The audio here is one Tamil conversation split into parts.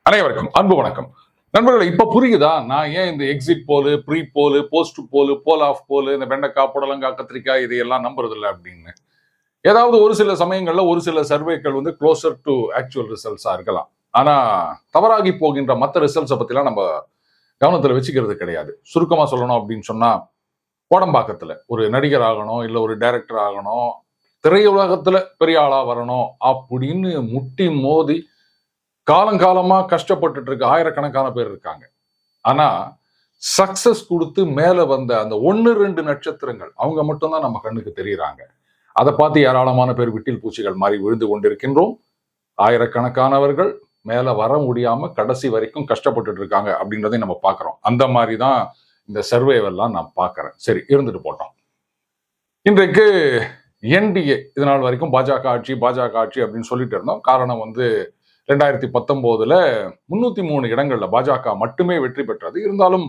அனைவருக்கும் அன்பு வணக்கம். நண்பர்களே, இப்ப புரியுதா நான் ஏன் இந்த exit poll, pre poll, post poll, poll of poll, இந்த வெண்டைக்காய், புடலங்காய், கத்திரிக்காய் இதையெல்லாம் நம்புறது இல்லை அப்படின்னு. ஏதாவது ஒரு சில சமயங்கள்ல ஒரு சில சர்வேக்கள் வந்து க்ளோசர் டு ஆக்சுவல் ரிசல்ட்ஸா இருக்கலாம். ஆனா தவறாகி போகின்ற மற்ற ரிசல்ட்ஸை பத்திலாம் நம்ம கவனத்துல வச்சுக்கிறது கிடையாது. சுருக்கமா சொல்லணும் அப்படின்னு சொன்னா, கோடம்பாக்கத்துல ஒரு நடிகர் ஆகணும், இல்ல ஒரு டைரக்டர் ஆகணும், திரையுலகத்துல பெரிய ஆளா வரணும் அப்படின்னு முட்டி மோதி காலங்காலமா கஷ்டப்பட்டுட்டு இருக்க ஆயிரக்கணக்கான பேர் இருக்காங்க. ஆனா சக்சஸ் கொடுத்து மேல வந்த அந்த 1-2 நட்சத்திரங்கள் அவங்க மட்டும்தான் நம்ம கண்ணுக்கு தெரியுறாங்க. அதை பார்த்து ஏராளமான பேர் விட்டில் பூச்சிகள் மாறி விழுந்து கொண்டிருக்கின்றோம். ஆயிரக்கணக்கானவர்கள் மேல வர முடியாம கடைசி வரைக்கும் கஷ்டப்பட்டுட்டு இருக்காங்க அப்படின்றதை நம்ம பார்க்கிறோம். அந்த மாதிரி தான் இந்த சர்வேவெல்லாம் நான் பார்க்கிறேன். சரி, இருந்துட்டு போட்டோம். இன்றைக்கு என்டிஏ இது நாள் வரைக்கும் பாஜக ஆட்சி அப்படின்னு சொல்லிட்டு இருந்தோம். காரணம் வந்து 2019 303 இடங்கள்ல பாஜக மட்டுமே வெற்றி பெற்றது. இருந்தாலும்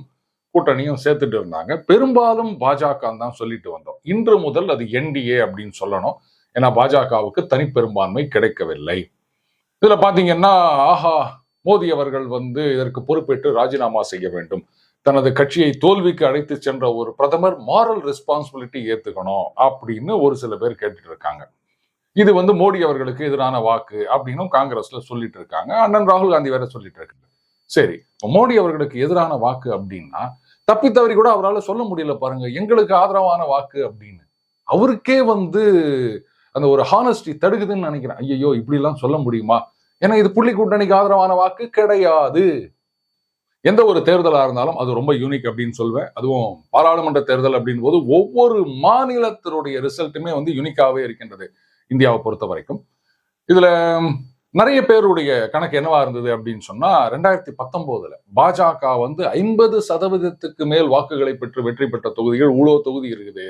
கூட்டணியும் சேர்த்துட்டு இருந்தாங்க. பெரும்பாலும் பாஜக தான் சொல்லிட்டு வந்தோம். இன்று முதல் அது என்டிஏ அப்படின்னு சொல்லணும். ஏன்னா பாஜகவுக்கு தனிப்பெரும்பான்மை கிடைக்கவில்லை. இதுல பாத்தீங்கன்னா, ஆஹா, மோடி அவர்கள் வந்து இதற்கு பொறுப்பேற்று ராஜினாமா செய்ய வேண்டும். தனது கட்சியை தோல்விக்கு அழைத்து சென்ற ஒரு பிரதமர் மாரல் ரெஸ்பான்சிபிலிட்டி ஏத்துக்கணும் அப்படின்னு ஒரு சில பேர் கேட்டுட்டு இருக்காங்க. இது வந்து மோடி அவர்களுக்கு எதிரான வாக்கு அப்படின்னு காங்கிரஸ்ல சொல்லிட்டு இருக்காங்க. அண்ணன் ராகுல் காந்தி வேற சொல்லிட்டு இருக்காங்க. சரி, மோடி அவர்களுக்கு எதிரான வாக்கு அப்படின்னா தப்பித்தவரி கூட அவரால் சொல்ல முடியல பாருங்க, எங்களுக்கு ஆதரவான வாக்கு அப்படின்னு. அவருக்கே வந்து அந்த ஒரு ஹானஸ்டி தடுக்குதுன்னு நினைக்கிறேன். ஐயோ, இப்படி எல்லாம் சொல்ல முடியுமா? ஏன்னா இது புள்ளி கூட்டணிக்கு ஆதரவான வாக்கு கிடையாது. எந்த ஒரு தேர்தலா இருந்தாலும் அது ரொம்ப யூனிக் அப்படின்னு சொல்வேன். அதுவும் பாராளுமன்ற தேர்தல் அப்படின் போது ஒவ்வொரு மாநிலத்தினுடைய ரிசல்ட்டுமே வந்து யூனிக்காவே இருக்கின்றது இந்தியாவை பொறுத்த வரைக்கும். இதுல நிறைய பேருடைய கணக்கு என்னவா இருந்தது அப்படின்னு சொன்னா, 2019 பாஜக வந்து 50% மேல் வாக்குகளை பெற்று வெற்றி பெற்ற தொகுதிகள் இவ்வளவு தொகுதி இருக்குது.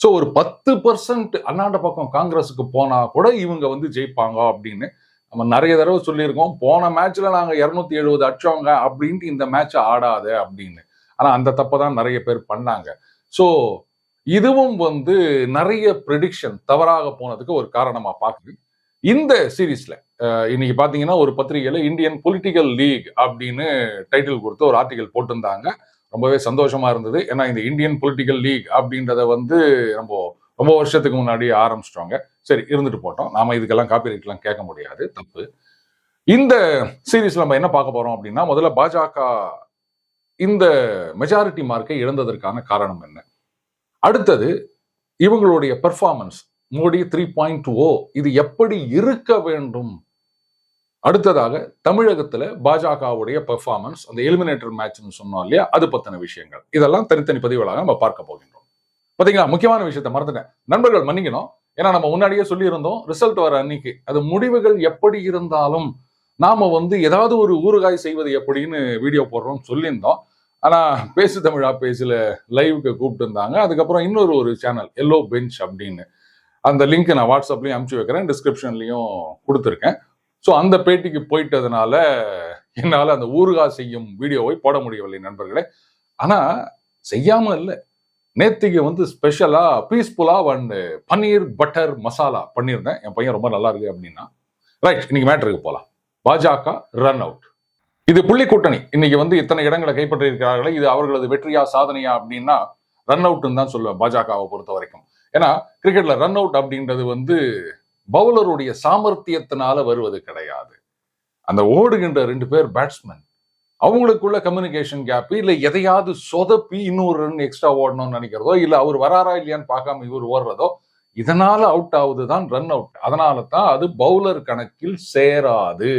சோ ஒரு 10% அண்ணாண்ட பக்கம் காங்கிரஸுக்கு போனா கூட இவங்க வந்து ஜெயிப்பாங்க அப்படின்னு நம்ம நிறைய தடவை சொல்லியிருக்கோம். போன மேட்ச்ல நாங்க 270 அடிச்சோங்க அப்படின்ட்டு இந்த மேட்ச் ஆடாத அப்படின்னு. ஆனா அந்த தப்பதான் நிறைய பேர் பண்ணாங்க. சோ இதுவும் வந்து நிறைய ப்ரெடிக்ஷன் தவறாக போனதுக்கு ஒரு காரணமா பார்க்குது. இந்த சீரீஸ்ல இன்னைக்கு பாத்தீங்கன்னா ஒரு பத்திரிகையில இந்தியன் பொலிட்டிக்கல் லீக் அப்படின்னு டைட்டில் கொடுத்து ஒரு ஆர்டிகல் போட்டிருந்தாங்க. ரொம்பவே சந்தோஷமா இருந்தது. ஏன்னா இந்த இந்தியன் பொலிட்டிக்கல் லீக் அப்படின்றத வந்து நம்ம ரொம்ப வருஷத்துக்கு முன்னாடி ஆரம்பிச்சிட்டோங்க. சரி, இருந்துட்டு போட்டோம். நாம இதுக்கெல்லாம் காப்பிரைட்லாம் கேட்க முடியாது, தப்பு. இந்த சீரீஸ்ல நம்ம என்ன பார்க்க போறோம் அப்படின்னா, முதல்ல பாஜக இந்த மெஜாரிட்டி மார்க்கை இழந்ததற்கான காரணம் என்ன, அடுத்தது இவங்களுடைய பெர்ஃபார்மன்ஸ் மோடி 3.0 இது எப்படி இருக்க வேண்டும், அடுத்ததாக தமிழகத்துல பாஜகவுடைய பெர்ஃபார்மன்ஸ், அந்த எலிமினேட்டர் மேட்ச்னு சொன்னோம் இல்லையா, அது பத்தின விஷயங்கள், இதெல்லாம் தனித்தனி பதிவுகளாக நம்ம பார்க்க போகின்றோம். பாத்தீங்களா, முக்கியமான விஷயத்த மறந்துட்டேன் நண்பர்கள், மன்னிக்கணும். ஏன்னா நம்ம முன்னாடியே சொல்லி இருந்தோம், ரிசல்ட் வர அன்னைக்கு அது முடிவுகள் எப்படி இருந்தாலும் நாம வந்து ஏதாவது ஒரு ஊறுகாய் செய்வது எப்படின்னு வீடியோ போடுறோம் சொல்லியிருந்தோம். ஆனா பேசு தமிழா பேசல லைவுக்கு கூப்பிட்டு இருந்தாங்க. அதுக்கப்புறம் இன்னொரு ஒரு சேனல் எல்லோ பெஞ்ச் அப்படின்னு, அந்த லிங்க் நான் வாட்ஸ்அப்லயும் அனுப்பிச்சு வைக்கிறேன், டிஸ்கிரிப்ஷன்லயும் கொடுத்துருக்கேன். ஸோ அந்த பேட்டிக்கு போயிட்டதுனால என்னால் அந்த ஊறுகாய் செய்யும் வீடியோவை போட முடியவில்லை நண்பர்களே. ஆனா செய்யாம இல்லை, நேத்திக்கு வந்து ஸ்பெஷலா peas pulao and paneer butter masala பண்ணியிருந்தேன். என் பையன் ரொம்ப நல்லா இருக்கு அப்படின்னா. ரைட், இன்னைக்கு மேட்டருக்கு போலாம். பாஜக ரன் அவுட். இது புள்ளி கூட்டணி இன்னைக்கு வந்து இத்தனை இடங்களை கைப்பற்றி இருக்கிறார்களே, இது அவர்களது வெற்றியா சாதனையா அப்படின்னா ரன் அவுட்னு தான் சொல்லுவேன் பாஜகவை பொறுத்த வரைக்கும். ஏன்னா கிரிக்கெட்ல ரன் அவுட் அப்படின்றது வந்து பவுலருடைய சாமர்த்தியத்தினால வருவது கிடையாது. அந்த ஓடுகின்ற 2 பேர் பேட்ஸ்மேன், அவங்களுக்குள்ள கம்யூனிகேஷன் கேப், இல்ல எதையாவது சொதப்பி இன்னொரு ரன் எக்ஸ்ட்ரா ஓடணும்னு நினைக்கிறதோ, இல்ல அவர் வராரா இல்லையான்னு பார்க்காம இவர் ஓடுறதோ, இதனால அவுட் ஆகுதுதான் ரன் அவுட். அதனால தான் அது பவுலர் கணக்கில் சேராது.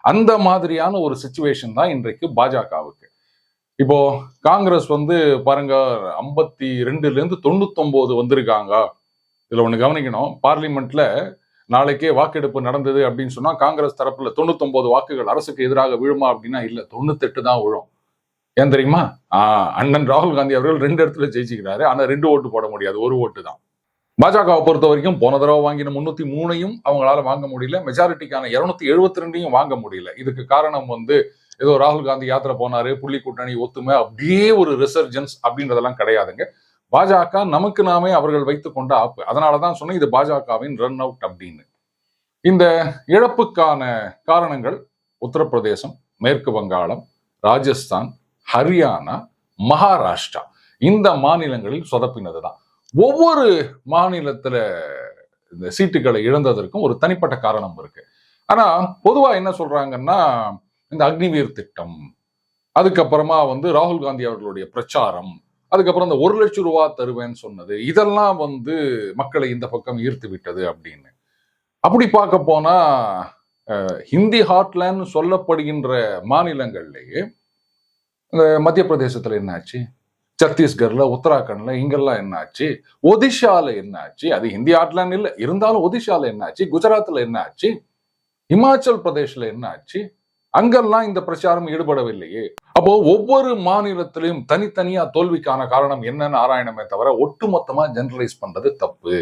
அந்த மாதிரியான ஒரு சிச்சுவேஷன் தான் இன்றைக்கு பாஜகவுக்கு. இப்போ காங்கிரஸ் வந்து பாருங்க 52 99 வந்திருக்காங்க. இதுல ஒண்ணு கவனிக்கணும், பார்லிமெண்ட்ல நாளைக்கே வாக்கெடுப்பு நடந்தது அப்படின்னு சொன்னா காங்கிரஸ் தரப்புல 99 வாக்குகள் அரசுக்கு எதிராக விழுமா அப்படின்னா இல்ல, 98 தான் விழும். ஏன் தெரியுமா? அண்ணன் ராகுல் காந்தி அவர்கள் 2 இடத்துல ஜெயிச்சுக்கிறாரு. ஆனா 2 ஓட்டு போட முடியாது, 1 ஓட்டு தான். பாஜகவை பொறுத்த வரைக்கும் போன தடவை வாங்கின 303 அவங்களால வாங்க முடியல, மெஜாரிட்டிக்கான 272 வாங்க முடியல. இதுக்கு காரணம் வந்து ஏதோ ராகுல் காந்தி யாத்திரை போனாரு, புள்ளி கூட்டணி ஒத்துமை, அப்படியே ஒரு ரிசர்ஜன்ஸ் அப்படின்றதெல்லாம் கிடையாதுங்க. பாஜக நமக்கு நாமே அவர்கள் வைத்துக் கொண்ட ஆப்பு. அதனாலதான் சொன்னேன் இது பாஜகவின் ரன் அவுட் அப்படின்னு. இந்த இழப்புக்கான காரணங்கள் உத்தரப்பிரதேசம், மேற்கு வங்காளம், ராஜஸ்தான், ஹரியானா, மகாராஷ்டிரா இந்த மாநிலங்களில் சொதப்பினதுதான். ஒவ்வொரு மாநிலத்துல இந்த சீட்டுகளை இழந்ததற்கும் ஒரு தனிப்பட்ட காரணம் இருக்கு. ஆனா பொதுவா என்ன சொல்றாங்கன்னா, இந்த அக்னிவீர் திட்டம், அதுக்கப்புறமா ராகுல் காந்தி அவர்களுடைய பிரச்சாரம், அதுக்கப்புறம் இந்த 1,00,000 ரூபாய் தருவேன்னு சொன்னது, இதெல்லாம் மக்களை இந்த பக்கம் ஈர்த்து விட்டது அப்படின்னு. அப்படி பார்க்க போனா ஹிந்தி ஹார்ட்லேண்ட் சொல்லப்படுகின்ற மாநிலங்கள்லயே இந்த மத்திய பிரதேசத்துல என்ன ஆச்சு, சத்தீஸ்கர்ல, உத்தராகண்ட்ல இங்கெல்லாம் என்ன ஆச்சு, ஒடிஷால என்ன ஆச்சு, அது ஹிந்தி ஹார்ட்லேண்ட் இல்ல இருந்தாலும் ஒடிஷால என்ன ஆச்சு, குஜராத்ல என்ன ஆச்சு, இமாச்சல் பிரதேஷ்ல என்ன ஆச்சு, அங்கெல்லாம் இந்த பிரச்சாரம் ஈடுபடவில்லையே. அப்போ ஒவ்வொரு மாநிலத்திலையும் தனித்தனியா தோல்விக்கான காரணம் என்னன்னு ஆராயணமே தவிர ஒட்டுமொத்தமா ஜெனரலைஸ் பண்றது தப்பு.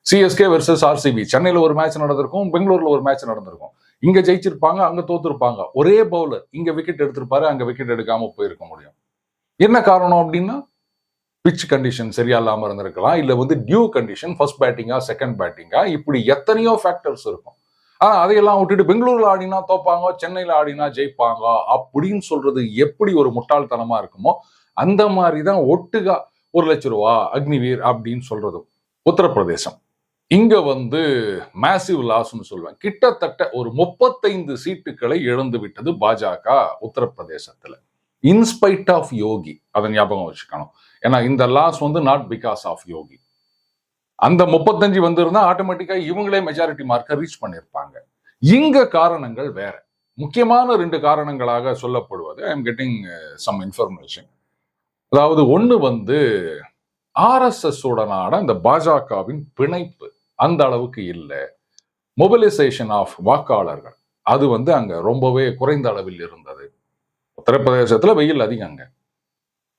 சிஎஸ்கே வெர்சஸ் ஆர்சிபி, சென்னையில ஒரு மேட்ச் நடந்திருக்கும், பெங்களூர்ல ஒரு மேட்ச் நடந்திருக்கும். இங்க ஜெயிச்சிருப்பாங்க, அங்க தோத்துருப்பாங்க. ஒரே பவுலர் இங்க விக்கெட் எடுத்திருப்பாரு, அங்க விக்கெட் எடுக்காம போயிருக்க முடியும். என்ன காரணம் அப்படின்னா, பிச் கண்டிஷன் சரியா இல்லாம இருந்திருக்கலாம், இல்ல டியூ கண்டிஷன், ஃபர்ஸ்ட் பேட்டிங்கா செகண்ட் பேட்டிங்கா, இப்படி எத்தனையோ ஃபேக்டர்ஸ் இருக்கும். அதையெல்லாம் விட்டுட்டு பெங்களூர்ல ஆடினா தோப்பாங்க, சென்னையில ஆடினா ஜெயிப்பாங்க அப்படின்னு சொல்றது எப்படி ஒரு முட்டாள்தனமா இருக்குமோ அந்த மாதிரிதான் ஒட்டுகா 1,00,000 ரூபாய் அக்னிவீர் அப்படின்னு சொல்றது. உத்தரப்பிரதேசம் இங்க மேசிவ் லாஸ்ன்னு சொல்லுவேன். கிட்டத்தட்ட ஒரு 35 சீட்டுகளை இழந்து விட்டது பாஜக உத்தரப்பிரதேசத்துல. இன்ஸ்பைட் ஆஃப் யோகி, அதை ஞாபகம் வச்சுக்கணும். ஏன்னா இந்த லாஸ் நாட் பிகாஸ் ஆஃப் யோகி. அந்த 35 வந்திருந்தா ஆட்டோமேட்டிக்கா இவங்களே மெஜாரிட்டி மார்க்கை ரீச் பண்ணிருப்பாங்க. இங்க காரணங்கள் வேற. முக்கியமான 2 காரணங்களாக சொல்லப்படுவது, I am getting some information. அதாவது ஒண்ணு ஆர்எஸ்எஸ் உடனான இந்த பாஜகவின் பிணைப்பு அந்த அளவுக்கு இல்லை. மொபிலைசேஷன் ஆஃப் வாக்காளர்கள் அது அங்க ரொம்பவே குறைந்த அளவில் இருந்தது. உத்தரப்பிரதேசத்துல வெயில் அதிகங்க.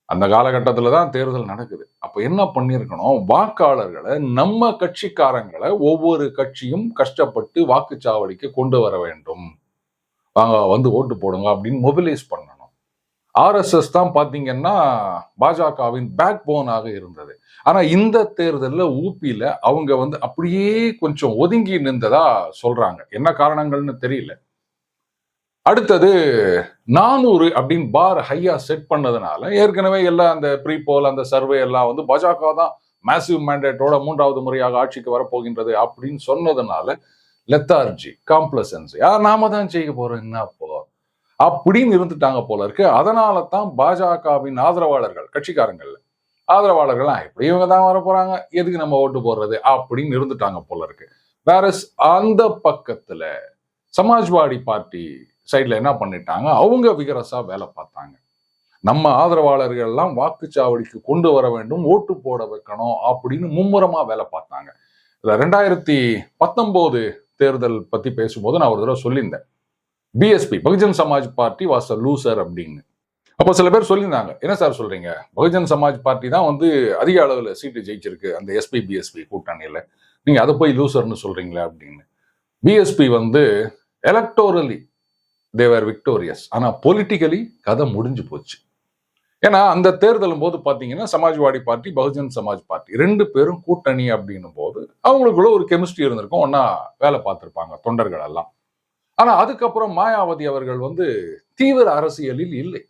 அந்த காலகட்டத்துல தான் தேர்தல் நடக்குது. அப்ப என்ன பண்ணிருக்கணும், வாக்காளர்களை, நம்ம கட்சிக்காரங்களை ஒவ்வொரு கட்சியும் கஷ்டப்பட்டு வாக்குச்சாவடிக்கு கொண்டு வர வேண்டும், வாங்க ஓட்டு போடுங்க அப்படின்னு மொபிலைஸ் பண்ணணும். ஆர்எஸ்எஸ் தான் பாத்தீங்கன்னா பாஜகவின் பேக் போனாக இருந்தது. ஆனா இந்த தேர்தல்ல ஊபியில அவங்க அப்படியே கொஞ்சம் ஒதுங்கி நின்றதா சொல்றாங்க. என்ன காரணங்கள்னு தெரியல. அடுத்தது 400 அப்படின்னு பார் ஹையா செட் பண்ணதுனால ஏற்கனவே எல்லாம் அந்த ப்ரீ போல் அந்த சர்வே எல்லாம் பாஜக தான் மேசிவ் மேண்டேட்டோட 3வது முறையாக ஆட்சிக்கு வரப்போகின்றது அப்படின்னு சொன்னதுனால லெத்தார்ஜி, காம்ப்ளசன்சி, நாம தான் செய்ய போறோம் என்ன போ அப்படின்னு இருந்துட்டாங்க போல இருக்கு. அதனால தான் பாஜகவின் ஆதரவாளர்கள், கட்சிக்காரங்கள் ஆதரவாளர்கள் எப்படி இவங்க தான் வர போறாங்க, எதுக்கு நம்ம ஓட்டு போடுறது அப்படின்னு இருந்துட்டாங்க போல இருக்கு. வேற அந்த பக்கத்துல சமாஜ்வாடி பார்ட்டி சைட்ல என்ன பண்ணிட்டாங்க, அவங்க விகரசா வேலை பார்த்தாங்க. நம்ம ஆதரவாளர்கள் எல்லாம் வாக்குச்சாவடிக்கு கொண்டு வர வேண்டும், ஓட்டு போட வைக்கணும் அப்படின்னு மும்முரமா வேலை பார்த்தாங்க. 2019 தேர்தல் பத்தி பேசும்போது நான் ஒரு தடவை சொல்லியிருந்தேன், BSP Bahujan Samaj party was a loser அப்படின்னு. அப்போ சில பேர் சொல்லியிருந்தாங்க, என்ன சார் சொல்றீங்க, பகுஜன் சமாஜ் பார்ட்டி தான் அதிக அளவுல சீட்டு ஜெயிச்சிருக்கு அந்த எஸ்பி பிஎஸ்பி கூட்டணியில, நீங்க அதை போய் லூசர்னு சொல்றீங்களே அப்படின்னு. பிஎஸ்பி எலக்டோரலி தேவர் விக்டோரியஸ், ஆனா பொலிட்டிக்கலி கதை முடிஞ்சு போச்சு. ஏன்னா அந்த தேர்தலும் போது பாத்தீங்கன்னா சமாஜ்வாடி பார்ட்டி, பகுஜன் சமாஜ் பார்ட்டி 2 பேரும் கூட்டணி அப்படின்னும் போது அவங்களுக்குள்ள ஒரு கெமிஸ்ட்ரி இருந்திருக்கும், ஒன்னா வேலை பார்த்திருப்பாங்க தொண்டர்கள் எல்லாம். ஆனா அதுக்கப்புறம் மாயாவதி அவர்கள் தீவிர அரசியலில் இல்லை.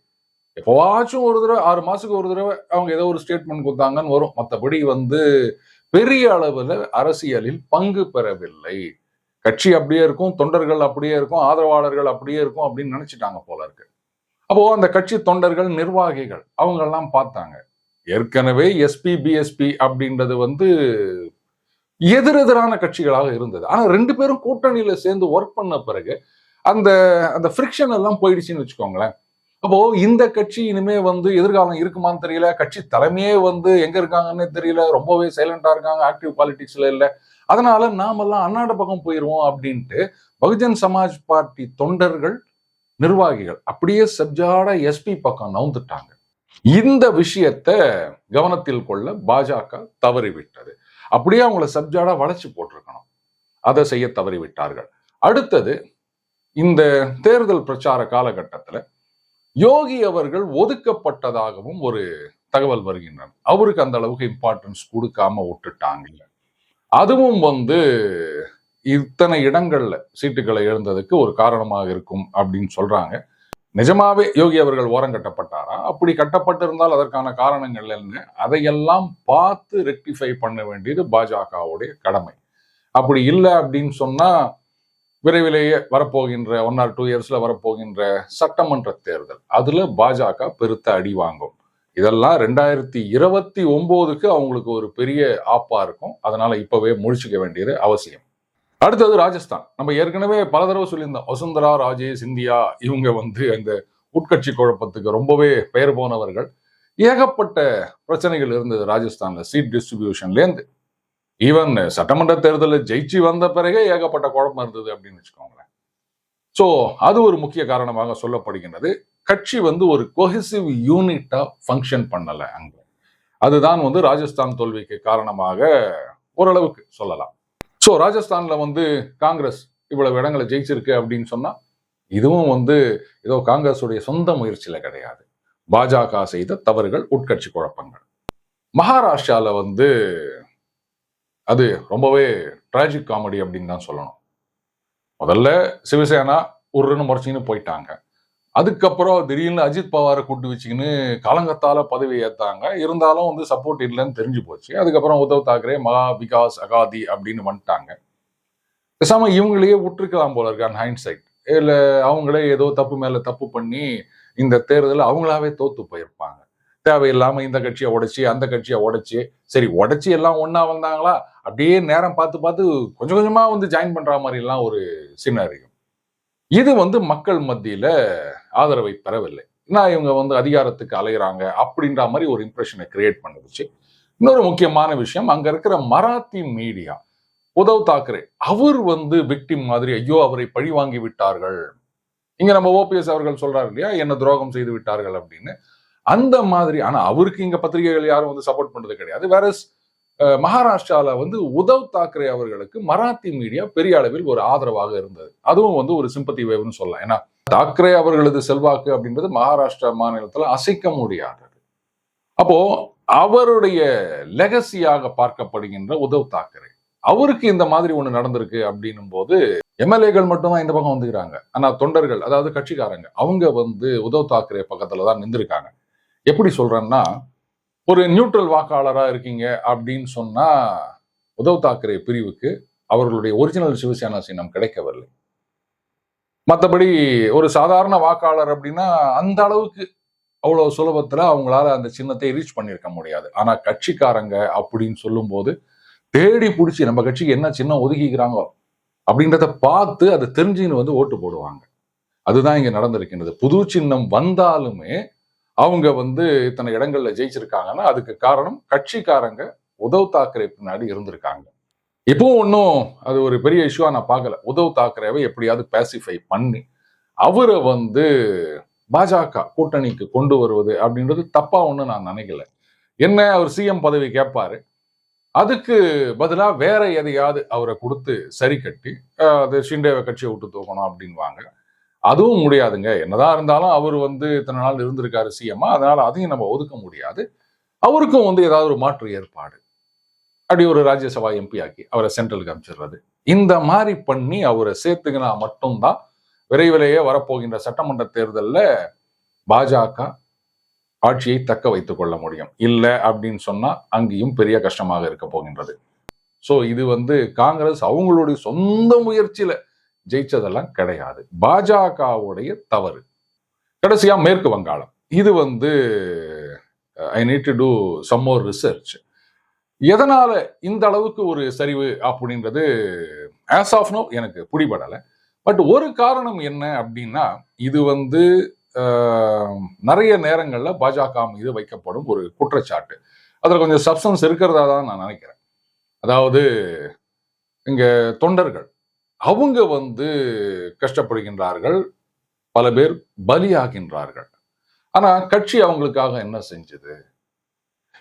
எப்பவாச்சும் ஒரு தடவை 6 மாசத்துக்கு ஒரு தடவை அவங்க ஏதோ ஒரு ஸ்டேட்மெண்ட் கொடுத்தாங்கன்னு வரும். மற்றபடி பெரிய அளவுல அரசியலில் பங்கு பெறவில்லை. கட்சி அப்படியே இருக்கும், தொண்டர்கள் அப்படியே இருக்கும், ஆதரவாளர்கள் அப்படியே இருக்கும் அப்படின்னு நினைச்சிட்டாங்க போல இருக்கு. அப்போ அந்த கட்சி தொண்டர்கள், நிர்வாகிகள் அவங்க எல்லாம் பார்த்தாங்க, ஏற்கனவே எஸ்பி பிஎஸ்பி அப்படின்றது எதிரெதிரான கட்சிகளாக இருந்தது. ஆனா 2 பேரும் கூட்டணியில சேர்ந்து ஒர்க் பண்ண பிறகு அந்த அந்த ஃப்ரிக்ஷன் எல்லாம் போயிடுச்சுன்னு வச்சுக்கோங்களேன். அப்போ இந்த கட்சி இனிமே எதிர்காலம் இருக்குமான்னு தெரியல, கட்சி தலைமையே எங்க இருக்காங்கன்னு தெரியல, ரொம்பவே சைலண்டா இருக்காங்க, ஆக்டிவ் பாலிடிக்ஸ்ல இல்ல, அதனால நாமெல்லாம் அண்ணாட பக்கம் போயிருவோம் அப்படின்ட்டு பகுஜன் சமாஜ் பார்ட்டி தொண்டர்கள், நிர்வாகிகள் அப்படியே சப்ஜாட எஸ்பி பக்கம் நவுந்துட்டாங்க. இந்த விஷயத்தை கவனத்தில் கொள்ள பாஜக தவறிவிட்டது. அப்படியே அவங்கள சப்ஜாடா வளைச்சு போட்டிருக்கணும், அதை செய்ய தவறிவிட்டார்கள். அடுத்தது, இந்த தேர்தல் பிரச்சார காலகட்டத்துல யோகி அவர்கள் ஒதுக்கப்பட்டதாகவும் ஒரு தகவல் வருகின்றன. அவருக்கு அந்த அளவுக்கு இம்பார்ட்டன்ஸ் கொடுக்காம விட்டுட்டாங்க. அதுவும் இத்தனை இடங்கள்ல சீட்டுகளை இழந்ததுக்கு ஒரு காரணமாக இருக்கும் அப்படின்னு சொல்றாங்க. நிஜமாவே யோகி அவர்கள் ஓரம் கட்டப்பட்டாரா? அப்படி கட்டப்பட்டிருந்தால் அதற்கான காரணங்கள் என்ன? அதையெல்லாம் பார்த்து ரெக்டிஃபை பண்ண வேண்டியது பாஜகவுடைய கடமை. அப்படி இல்லை அப்படின்னு சொன்னா விரைவிலேயே வரப்போகின்ற 1 or 2 இயர்ஸ்ல வரப்போகின்ற சட்டமன்ற தேர்தல், அதுல பாஜக பெருத்த அடி வாங்கும். இதெல்லாம் 2029க்கு அவங்களுக்கு ஒரு பெரிய ஆப்பா இருக்கும். அதனால இப்பவே முடிச்சுக்க வேண்டியது அவசியம். அடுத்தது ராஜஸ்தான். நம்ம ஏற்கனவே பல தடவை சொல்லியிருந்தோம். வசுந்தரா ராஜே சிந்தியா இவங்க அந்த உட்கட்சி குழப்பத்துக்கு ரொம்பவே பெயர் போனவர்கள். ஏகப்பட்ட பிரச்சனைகள் இருந்தது ராஜஸ்தான்ல, சீட் டிஸ்ட்ரிபியூஷன்லேருந்து. ஈவன் சட்டமன்ற தேர்தலில் ஜெயிச்சு வந்த பிறகே ஏகப்பட்ட குழப்பம் இருந்தது அப்படின்னு வச்சுக்கோங்களேன். ஸோ அது ஒரு முக்கிய காரணமாக சொல்லப்படுகின்றது. கட்சி ஒரு கொஹெசிவ் யூனிட்டா ஃபங்க்ஷன் பண்ணல அங்க. அதுதான் ராஜஸ்தான் தோல்விக்கு காரணமாக ஓரளவுக்கு சொல்லலாம். ஸோ ராஜஸ்தான்ல காங்கிரஸ் இவ்வளவு இடங்களை ஜெயிச்சிருக்கு அப்படின்னு சொன்னா இதுவும் ஏதோ காங்கிரஸுடைய சொந்த முயற்சியில கிடையாது. பாஜக செய்த தவறுகள், உட்கட்சி குழப்பங்கள். மகாராஷ்டிரால அது ரொம்பவே டிராஜிக் காமெடி அப்படின்னு தான் சொல்லணும். முதல்ல சிவசேனா உருன்னு முறைச்சின்னு போயிட்டாங்க. அதுக்கப்புறம் திடீர்னு அஜித் பவாரை கூட்டு வச்சுக்கின்னு காலங்கத்தால பதவி ஏத்தாங்க. இருந்தாலும் சப்போர்ட் இல்லைன்னு தெரிஞ்சு போச்சு. அதுக்கப்புறம் உத்தவ் தாக்கரே மகா விகாஸ் அகாதி அப்படின்னு வந்துட்டாங்க. பேசாம இவங்களையே விட்டுருக்கலாம் போல இருக்கு ஹைண்ட்சைட். இல்ல அவங்களே ஏதோ தப்பு மேல தப்பு பண்ணி இந்த தேர்தலில் அவங்களாவே தோத்து போயிருப்பாங்க. தேவையில்லாம இந்த கட்சியை உடைச்சி அந்த கட்சியை உடைச்சி, சரி உடைச்சி எல்லாம் ஒன்னா வந்தாங்களா, அப்படியே நேரம் பார்த்து பார்த்து கொஞ்சம் கொஞ்சமா ஜாயின் பண்ற மாதிரி எல்லாம் ஒரு சினாரியோ. இது மக்கள் மத்தியில ஆதரவை பெறவில்லை. நான் இவங்க அதிகாரத்துக்கு அலைகிறாங்க அப்படின்ற மாதிரி ஒரு இம்ப்ரெஷனை கிரியேட் பண்ணுச்சு. இன்னொரு முக்கியமான விஷயம், அங்க இருக்கிற மராத்தி மீடியா உத்தவ் தாக்கரே அவர் விக்டிம் மாதிரி, ஐயோ அவரை பழி வாங்கி விட்டார்கள், இங்க நம்ம ஓபிஎஸ் அவர்கள் சொல்றாரு இல்லையா, என்ன துரோகம் செய்து விட்டார்கள் அப்படின்னு, அந்த மாதிரி. ஆனா அவருக்கு இங்க பத்திரிகைகள் யாரும் சப்போர்ட் பண்றது கிடையாது. வேற மகாராஷ்டிரால உத்தவ் தாக்கரே அவர்களுக்கு மராத்தி மீடியா பெரிய அளவில் ஒரு ஆதரவாக இருந்தது. அதுவும் ஒரு சிம்பத்தி வேவ்னு சொல்லலாம். ஏன்னா தாக்கரே அவர்களது செல்வாக்கு அப்படின்றது மகாராஷ்டிரா மாநிலத்துல அசைக்க முடியாதது. அப்போ அவருடைய லெகசியாக பார்க்கப்படுகின்ற உத்தவ் தாக்கரே அவருக்கு இந்த மாதிரி ஒண்ணு நடந்திருக்கு அப்படின்னும் போது எம்எல்ஏக்கள் மட்டும்தான் இந்த பக்கம் வந்துக்கிறாங்க. ஆனா தொண்டர்கள், அதாவது கட்சிக்காரங்க, அவங்க உத்தவ் தாக்கரே பக்கத்துல தான் நின்றுருக்காங்க. எப்படி சொல்றேன்னா, ஒரு நியூட்ரல் வாக்காளரா இருக்கீங்க அப்படின்னு சொன்னா உத்தவ் தாக்கரே பிரிவுக்கு அவர்களுடைய ஒரிஜினல் சிவசேனா சின்னம் கிடைக்கவில்லை. மற்றபடி ஒரு சாதாரண வாக்காளர் அப்படின்னா அந்த அளவுக்கு அவ்வளவு சுலபத்துல அவங்களால அந்த சின்னத்தை ரீச் பண்ணியிருக்க முடியாது. ஆனா கட்சிக்காரங்க அப்படின்னு சொல்லும் போது தேடி பிடிச்சி நம்ம கட்சிக்கு என்ன சின்னம் ஒதுக்கிக்கிறாங்க அப்படின்றத பார்த்து அதை தெரிஞ்சுன்னு ஓட்டு போடுவாங்க. அதுதான் இங்க நடந்திருக்கின்றது. புது சின்னம் வந்தாலுமே அவங்க இத்தனை இடங்கள்ல ஜெயிச்சிருக்காங்கன்னா அதுக்கு காரணம் கட்சிக்காரங்க உத்தவ் தாக்கரே பின்னாடி இருந்திருக்காங்க. இப்பவும் ஒன்றும் அது ஒரு பெரிய இஷ்யூவா நான் பார்க்கல. உத்தவ் தாக்கரேவை எப்படியாவது பேசிஃபை பண்ணி அவரை பாஜக கூட்டணிக்கு கொண்டு வருவது அப்படின்றது தப்பா ஒண்ணு நான் நினைக்கல. என்ன, அவர் சிஎம் பதவி கேட்பாரு, அதுக்கு பதிலா வேற எதையாவது அவரை கொடுத்து சரி கட்டி அது ஷிண்டேவை கட்சியை விட்டு தூக்கணும் அப்படின்வாங்க. அதுவும் முடியாதுங்க. என்னதான் இருந்தாலும் அவர் இத்தனை நாள் இருந்திருக்காரு சிஎம்மா, அதனால அதையும் நம்ம ஒதுக்க முடியாது. அவருக்கும் ஏதாவது ஒரு மாற்று ஏற்பாடு, அப்படி ஒரு ராஜ்யசபா எம்பி ஆக்கி அவரை சென்ட்ரலுக்கு அமைச்சிடுறது, இந்த மாதிரி பண்ணி அவரை சேர்த்துக்கினா மட்டும்தான் விரைவிலேயே வரப்போகின்ற சட்டமன்ற தேர்தலில் பாஜக ஆட்சியை தக்க வைத்துக் கொள்ள முடியும். இல்லை அப்படின்னு சொன்னா அங்கேயும் பெரிய கஷ்டமாக இருக்க போகின்றது. ஸோ இது காங்கிரஸ் அவங்களுடைய சொந்த முயற்சியில ஜெயிச்சதெல்லாம் கிடையாது, பாஜகவுடைய தவறு. கடைசியா மேற்கு வங்காளம். இது I need to do some more research. எதனால இந்த அளவுக்கு ஒரு சரிவு அப்படின்றது ஆஸ் ஆஃப் நோ எனக்கு பிடிபடலை. பட் ஒரு காரணம் என்ன அப்படின்னா, இது நிறைய நேரங்கள்ல பாஜக மீது வைக்கப்படும் ஒரு குற்றச்சாட்டு. அதுல கொஞ்சம் சப்ஸ்டன்ஸ் இருக்கிறதா தான் நான் நினைக்கிறேன். அதாவது இங்க தொண்டர்கள் அவங்க கஷ்டப்படுகின்றார்கள், பல பேர் பலியாகின்றார்கள். ஆனா கட்சி அவங்களுக்காக என்ன செஞ்சது?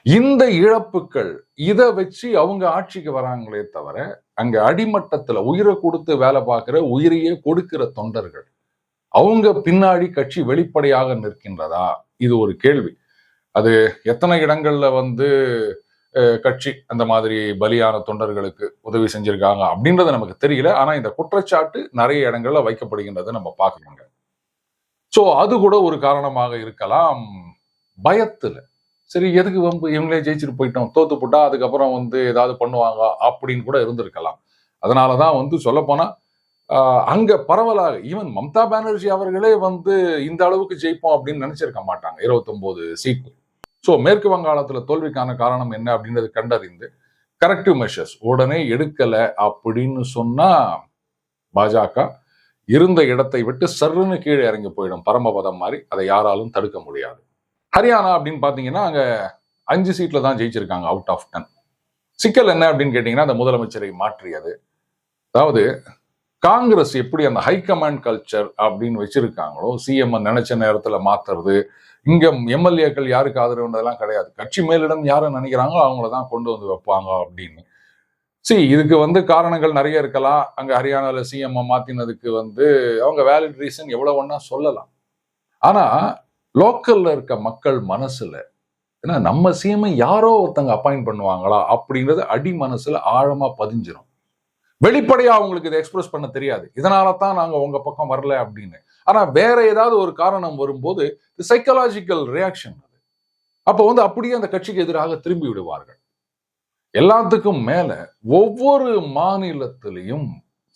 இந்த இழப்புகள் இதை வச்சு அவங்க ஆட்சிக்கு வராங்களே தவிர, அங்க அடிமட்டத்துல உயிரை கொடுத்து வேலை பார்க்கிற, உயிரையே கொடுக்கிற தொண்டர்கள் அவங்க பின்னாடி கட்சி வெளிப்படையாக நிற்கின்றதா? இது ஒரு கேள்வி. அது எத்தனை இடங்கள்ல கட்சி அந்த மாதிரி பலியான தொண்டர்களுக்கு உதவி செஞ்சிருக்காங்க அப்படின்றது நமக்கு தெரியல. ஆனா இந்த குற்றச்சாட்டு நிறைய இடங்கள்ல வைக்கப்படுகின்றதை நம்ம பார்க்கலாங்க. சோ அது கூட ஒரு காரணமாக இருக்கலாம். பயத்துல சரி எதுக்கு வம்பு, இவங்களே ஜெயிச்சுட்டு போயிட்டோம், தோத்து போட்டா அதுக்கப்புறம் ஏதாவது பண்ணுவாங்க அப்படின்னு கூட இருந்திருக்கலாம். அதனாலதான் சொல்ல போனா அங்க பரவலாக ஈவன் மம்தா பானர்ஜி அவர்களே இந்த அளவுக்கு ஜெயிப்போம் அப்படின்னு நினைச்சிருக்க மாட்டாங்க 29 சீட்டு. சோ மேற்கு வங்காளத்துல தோல்விக்கான காரணம் என்ன அப்படின்றது கண்டறிந்து கரெக்டிவ் மெஷர்ஸ் உடனே எடுக்கல அப்படின்னு சொன்னா பாஜக இருந்த இடத்தை விட்டு சர்ருன்னு கீழே இறங்கி போயிடும், பரமபதம் மாதிரி. அதை யாராலும் தடுக்க முடியாது. ஹரியானா அப்படின்னு பாத்தீங்கன்னா அங்க 5 சீட்ல தான் ஜெயிச்சிருக்காங்க அவுட் ஆஃப் 10. சிக்கல் என்ன அப்படின்னு கேட்டீங்கன்னா அந்த முதலமைச்சரை மாற்றியது. அதாவது காங்கிரஸ் எப்படி அந்த ஹைகமாண்ட் கல்ச்சர் அப்படின்னு வச்சிருக்காங்களோ, சிஎம் நினைச்ச நேரத்துல மாத்துறது, இங்க எம்எல்ஏக்கள் யாருக்கு ஆதரவுன்றதெல்லாம் கிடையாது. கட்சி மேலிடம் யாரை நினைக்கிறாங்களோ அவங்களதான் கொண்டு வைப்பாங்க அப்படின்னு. இதுக்கு காரணங்கள் நிறைய இருக்கலாம். அங்க ஹரியானால சிஎம் மாத்தினதுக்கு அவங்க வேலிட் ரீசன் எவ்வளவு ஒன்னா சொல்லலாம். ஆனா லோக்கல்ல இருக்க மக்கள் மனசுல ஏன்னா நம்ம சிஎம் யாரோ ஒருத்தங்க அப்பாயிண்ட் பண்ணுவாங்களா அப்படின்றது அடி மனசுல ஆழமா பதிஞ்சிடும். வெளிப்படையா அவங்களுக்கு இதை எக்ஸ்பிரஸ் பண்ண தெரியாது, இதனால தான் நாங்க உங்க பக்கம் வரல அப்படின்னு. ஆனா வேற ஏதாவது ஒரு காரணம் வரும்போது சைக்கலாஜிக்கல் ரியாக்ஷன் அது. அப்போ அப்படியே அந்த கட்சிக்கு எதிராக திரும்பி விடுவார்கள். எல்லாத்துக்கும் மேல ஒவ்வொரு மாநிலத்திலையும்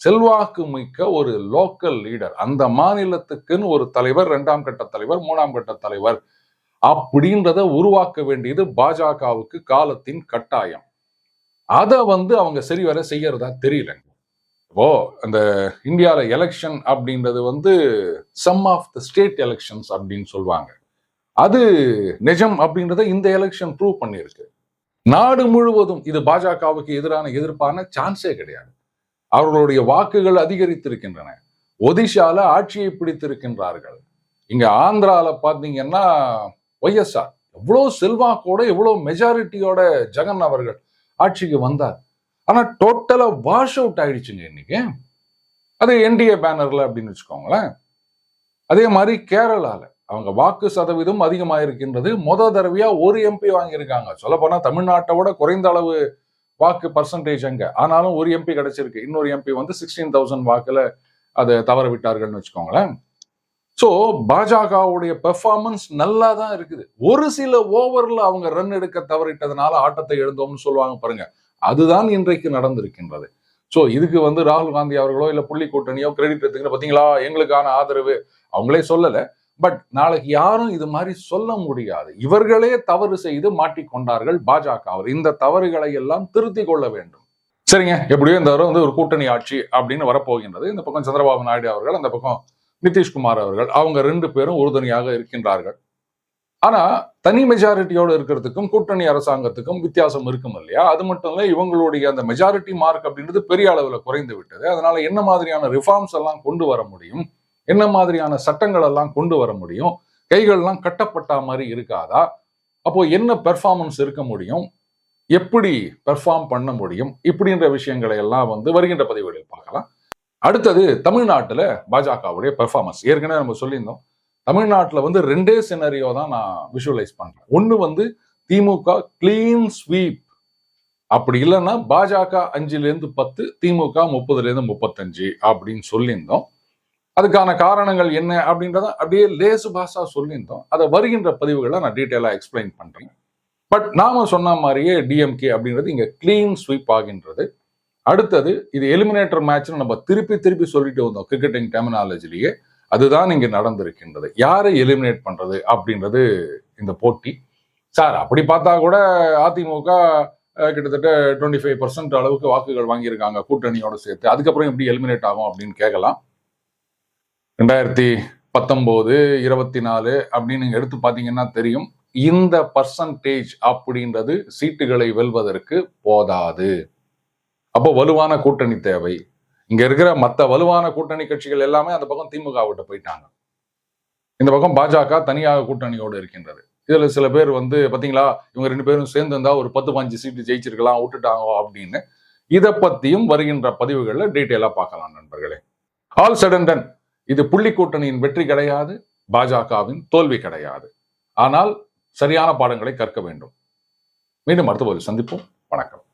செல்வாக்கு மிக்க ஒரு லோக்கல் லீடர், அந்த மாநிலத்துக்குன்னு ஒரு தலைவர், 2ஆம் கட்ட தலைவர், 3ஆம் கட்ட தலைவர் அப்படின்றத உருவாக்க வேண்டியது பாஜகவுக்கு காலத்தின் கட்டாயம். அதை அவங்க சரிவர செய்யறதா தெரியல. இப்போ அந்த இந்தியால எலெக்ஷன் அப்படின்றது some of the state elections அப்படின்னு சொல்லுவாங்க. அது நிஜம் அப்படின்றத இந்த எலெக்ஷன் ப்ரூவ் பண்ணிருக்கு. நாடு முழுவதும் இது பாஜகவுக்கு எதிரான எதிர்ப்பான சான்ஸே கிடையாது. அவர்களுடைய வாக்குகள் அதிகரித்திருக்கின்றன. ஒடிஷால ஆட்சியை பிடித்திருக்கின்றார்கள். இங்க ஆந்திரால பாத்தீங்கன்னா ஒய்எஸ்ஆர் எவ்வளவு செல்வாக்கோட எவ்வளவு மெஜாரிட்டியோட ஜெகன் அவர்கள் ஆட்சிக்கு வந்தார். ஆனா டோட்டலா வாஷ் அவுட் ஆயிடுச்சுங்க இன்னைக்கு. அது என்டிஏ பேனர்ல அப்படின்னு வச்சுக்கோங்களேன். அதே மாதிரி கேரளால அவங்க வாக்கு சதவீதம் அதிகமாயிருக்கின்றது. தடவையா ஒரு எம்பி வாங்கியிருக்காங்க. சொல்ல போனா தமிழ்நாட்டை விட குறைந்த அளவு வாக்கு பர்சன்டேஜ் அங்க. ஆனாலும் ஒரு எம்பி கிடைச்சிருக்கு. இன்னொரு எம்பி 16,000 வாக்குல அதை தவற விட்டார்கள்னு வச்சுக்கோங்களேன். சோ பாஜகவுடைய பெர்ஃபார்மன்ஸ் நல்லா தான் இருக்குது. ஒரு சில ஓவர்ல அவங்க ரன் எடுக்க தவறிட்டதுனால ஆட்டத்தை எழுந்தோம்னு சொல்லுவாங்க பாருங்க, அதுதான் இன்றைக்கு நடந்திருக்கின்றது. சோ இதுக்கு ராகுல் காந்தி அவர்களோ இல்ல புள்ளி கூட்டணியோ கிரெடிட் எடுத்துக்கிற பாத்தீங்களா எங்களுக்கான ஆதரவு அவங்களே சொல்லல. பட் நாளைக்கு யாரும் இது மாதிரி சொல்ல முடியாது. இவர்களே தவறு செய்து மாட்டிக்கொண்டார்கள் பாஜக. இந்த தவறுகளை எல்லாம் திருத்தி கொள்ள வேண்டும். சரிங்க, எப்படியோ இந்த தடவை ஒரு கூட்டணி ஆட்சி அப்படின்னு வரப்போகின்றது. இந்த பக்கம் சந்திரபாபு நாயுடு அவர்கள், அந்த பக்கம் நிதிஷ்குமார் அவர்கள், அவங்க 2 பேரும் உறுதுணையாக இருக்கின்றார்கள். ஆனா தனி மெஜாரிட்டியோட இருக்கிறதுக்கும் கூட்டணி அரசாங்கத்துக்கும் வித்தியாசம் இருக்கும் இல்லையா? அது மட்டும் இல்ல, இவங்களுடைய அந்த மெஜாரிட்டி மார்க் அப்படின்றது பெரிய அளவுல குறைந்து விட்டது. அதனால என்ன மாதிரியான ரிஃபார்ம்ஸ் எல்லாம் கொண்டு வர முடியும், என்ன மாதிரியான சட்டங்கள் எல்லாம் கொண்டு வர முடியும், கைகள்லாம் கட்டப்பட்ட மாதிரி இருக்காதா, அப்போ என்ன பெர்ஃபார்மன்ஸ் இருக்க முடியும், எப்படி பெர்ஃபார்ம் பண்ண முடியும், இப்படின்ற விஷயங்களை எல்லாம் வருகின்ற பதிவுகளில் பார்க்கலாம். அடுத்தது தமிழ்நாட்டுல பாஜகவுடைய பெர்ஃபார்மன்ஸ். ஏற்கனவே நம்ம சொல்லியிருந்தோம், தமிழ்நாட்டுல 2 சினரியோ தான் நான் விஷுவலைஸ் பண்றேன். ஒண்ணு திமுக கிளீன் ஸ்வீப், அப்படி இல்லைன்னா பாஜக 5-10, திமுக 30-35 அப்படின்னு சொல்லியிருந்தோம். அதுக்கான காரணங்கள் என்ன அப்படின்றத அப்படியே லேசு பாசா சொல்லியிருந்தோம். அதை வருகின்ற பதிவுகளை நான் டீட்டெயிலா எக்ஸ்பிளைன் பண்றேன். பட் நாம சொன்ன மாதிரியே டிஎம்கே அப்படின்றது இங்க கிளீன் ஸ்வீப் ஆகின்றது. அடுத்தது இது எலிமினேட்டர் மேட்ச்னு நம்ம திருப்பி சொல்லிட்டு வந்தோம் கிரிக்கெட்டிங் டெர்மினாலஜிலேயே. அதுதான் இங்க நடந்திருக்கின்றது. யாரை எலிமினேட் பண்றது அப்படின்றது இந்த போட்டி. சார் அப்படி பார்த்தா கூட அதிமுக கிட்டத்தட்ட 25% அளவுக்கு வாக்குகள் வாங்கியிருக்காங்க கூட்டணியோட சேர்த்து, அதுக்கப்புறம் எப்படி எலிமினேட் ஆகும் அப்படின்னு கேட்கலாம். 2019, 24 அப்படின்னு நீங்க எடுத்து பாத்தீங்கன்னா தெரியும், இந்த பர்சன்டேஜ் அப்படின்றது சீட்டுகளை வெல்வதற்கு போதாது. அப்போ வலுவான கூட்டணி தேவை. இங்க இருக்கிற மற்ற வலுவான கூட்டணி கட்சிகள் எல்லாமே அந்த பக்கம் திமுக விட்டு போயிட்டாங்க. இந்த பக்கம் பாஜக தனியாக கூட்டணியோடு இருக்கின்றது. இதுல சில பேர் பாத்தீங்களா இவங்க 2 பேரும் சேர்ந்து இருந்தா ஒரு 10-15 சீட்டு ஜெயிச்சிருக்கலாம், விட்டுட்டாங்க அப்படின்னு. இதை பத்தியும் வருகின்ற பதிவுகள்ல டீட்டெயிலா பார்க்கலாம் நண்பர்களே. ஆல் சடன் டன் இது புள்ளி கூட்டணியின் வெற்றி கிடையாது, பாஜகவின் தோல்வி கிடையாது. ஆனால் சரியான பாடங்களை கற்க வேண்டும். மீண்டும் அடுத்த ஒரு சந்திப்போம். வணக்கம்.